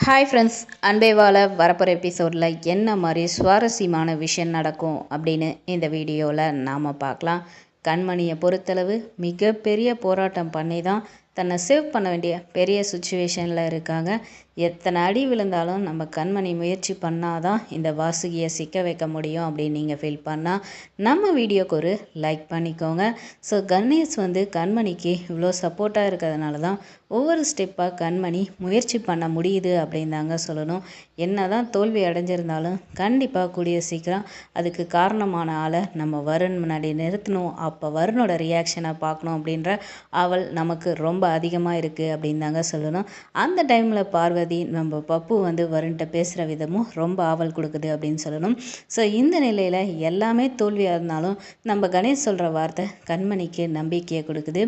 Hi friends, அன்பேவால வரப்போகிற எபிசோடில் என்ன மாதிரி சுவாரஸ்யமான விஷயம் நடக்கும் அப்படின்னு இந்த வீடியோவில் நாம் பார்க்கலாம். கண்மணியை பொறுத்தளவு மிகப்பெரிய போராட்டம் பண்ணி தான் தன்னை சேவ் பண்ண வேண்டிய பெரிய சுச்சுவேஷனில் இருக்காங்க. எத்தனை அடி விழுந்தாலும் நம்ம கண்மணி முயற்சி பண்ணாதான் இந்த வாசுகியை சிக்க வைக்க முடியும் அப்படின்னு நீங்கள் ஃபீல் பண்ணால் நம்ம வீடியோக்கு ஒரு லைக் பண்ணிக்கோங்க. ஸோ கணேஷ் கண்மணிக்கு இவ்வளோ சப்போர்ட்டாக இருக்கிறதுனால தான் ஒவ்வொரு ஸ்டெப்பாக கண்மணி முயற்சி பண்ண முடியுது அப்படின்னு தாங்க சொல்லணும். என்ன தான் தோல்வி அடைஞ்சிருந்தாலும் கண்டிப்பாக கூடிய சீக்கிரம் அதுக்கு காரணமான ஆளை நம்ம வருண் முன்னாடி நிறுத்தணும். அப்போ வருணோட ரியாக்ஷனை பார்க்கணும் அப்படின்ற ஆவல் நமக்கு ரொம்ப அதிகமாக இருக்குது அப்படின்னு தாங்க சொல்லணும். அந்த டைமில் பார்வதி நம்ம பப்பு வருண்கிட்ட பேசுகிற விதமும் ரொம்ப ஆவல் கொடுக்குது அப்படின்னு சொல்லணும். ஸோ இந்த நிலையில் எல்லாமே தோல்வியாக இருந்தாலும் நம்ம கணேஷ் சொல்கிற வார்த்தை கண்மணிக்கு நம்பிக்கையை கொடுக்குது.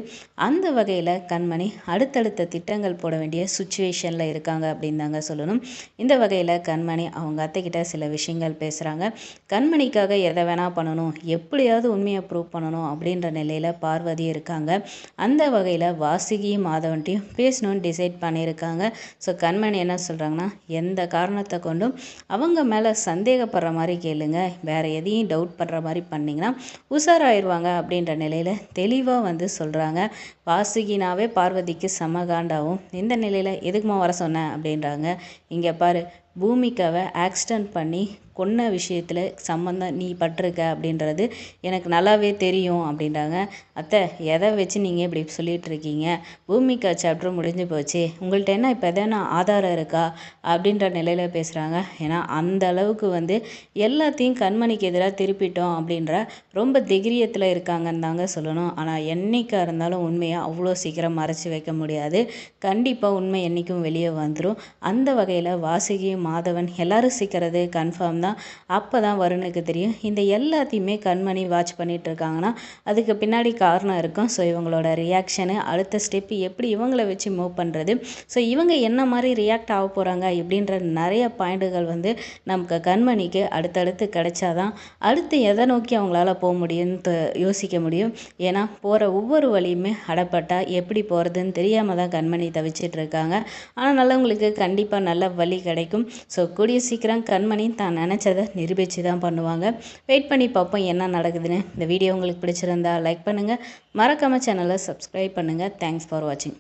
அந்த வகையில் கண்மணி அடுத்தடுத்த திட்டங்கள் போட வேண்டிய சுச்சுவேஷனில் இருக்காங்க அப்படின்னு தாங்க சொல்லணும். இந்த வகையில் கண்மணி அவங்க அத்தைக்கிட்ட சில விஷயங்கள் பேசுகிறாங்க. கண்மணிக்காக எதை வேணால் பண்ணணும், எப்படியாவது உண்மையை ப்ரூவ் பண்ணணும் அப்படின்ற நிலையில் பார்வதி இருக்காங்க. அந்த வகையில் வாசுகியும் மாதவன்ட்டையும் பேசணும்னு டிசைட் பண்ணியிருக்காங்க. ஸோ கண்மணி என்ன சொல்கிறாங்கன்னா, எந்த காரணத்தை கொண்டும் அவங்க மேலே சந்தேகப்படுற மாதிரி கேளுங்க, வேறு எதையும் டவுட் பண்ணுற மாதிரி பண்ணிங்கன்னா உஷாராயிருவாங்க அப்படின்ற நிலையில் தெளிவாக சொல்கிறாங்க. வாசுகினாவே பார்வதிக்கு சமகாண்டாவும் இந்த நிலையில் எதுக்குமா வர சொன்னேன் அப்படின்றாங்க. இங்கே பாரு, பூமிக்காவை ஆக்சிடெண்ட் பண்ணி கொன்ன விஷயத்தில் சம்மந்தம் நீ பட்டிருக்க அப்படின்றது எனக்கு நல்லாவே தெரியும் அப்படின்றாங்க. அத்தை, எதை வச்சு நீங்கள் இப்படி சொல்லிகிட்டு இருக்கீங்க? பூமிக்கா சாப்டர் முடிஞ்சு போச்சு, உங்கள்கிட்ட என்ன இப்போ எதனா ஆதாரம் இருக்கா அப்படின்ற நிலையில் பேசுகிறாங்க. ஏன்னா அந்த அளவுக்கு எல்லாத்தையும் கண்மணிக்கு எதிராக திருப்பிட்டோம் அப்படின்ற ரொம்ப தைரியத்தில் இருக்காங்கன்னு தாங்க சொல்லணும். ஆனால் என்னைக்காக இருந்தாலும் உண்மையை அவ்வளோ சீக்கிரம் மறைச்சி வைக்க முடியாது. கண்டிப்பாக உண்மை என்றைக்கும் வெளியே வந்துடும். அந்த வகையில் வாசுகியும் மாதவன் எல்லாரும் சீக்கிரது கன்ஃபார்ம் தான். அப்போ தான் வருணுக்கு தெரியும் இந்த எல்லாத்தையுமே கண்மணி வாட்ச் பண்ணிட்டு இருக்காங்கன்னா அதுக்கு பின்னாடி காரணம் இருக்கும். ஸோ இவங்களோட ரியாக்ஷனு, அடுத்த ஸ்டெப்பு எப்படி இவங்கள வச்சு மூவ் பண்ணுறது, ஸோ இவங்க என்ன மாதிரி ரியாக்ட் ஆக போகிறாங்க இப்படின்ற நிறைய பாயிண்ட்டுகள் நமக்கு கண்மணிக்கு அடுத்தடுத்து கிடைச்சாதான் அடுத்து எதை நோக்கி அவங்களால போக முடியும்னு யோசிக்க முடியும். ஏன்னா போகிற ஒவ்வொரு வழியுமே அடப்பட்டா எப்படி போகிறதுன்னு தெரியாமல் தான் கண்மணி தவிச்சிட்டு இருக்காங்க. ஆனால் நல்லவங்களுக்கு கண்டிப்பாக நல்ல வழி கிடைக்கும். ஸோ கூடிய சீக்கிரம் கண்மணி தான் நினச்சதை நிரூபித்து தான் பண்ணுவாங்க. வெயிட் பண்ணி பார்ப்போம் என்ன நடக்குதுன்னு. இந்த வீடியோ உங்களுக்கு பிடிச்சிருந்தா லைக் பண்ணுங்கள், மறக்காமல் சேனலை சப்ஸ்கிரைப் பண்ணுங்கள். தேங்க்ஸ் ஃபார் வாட்சிங்.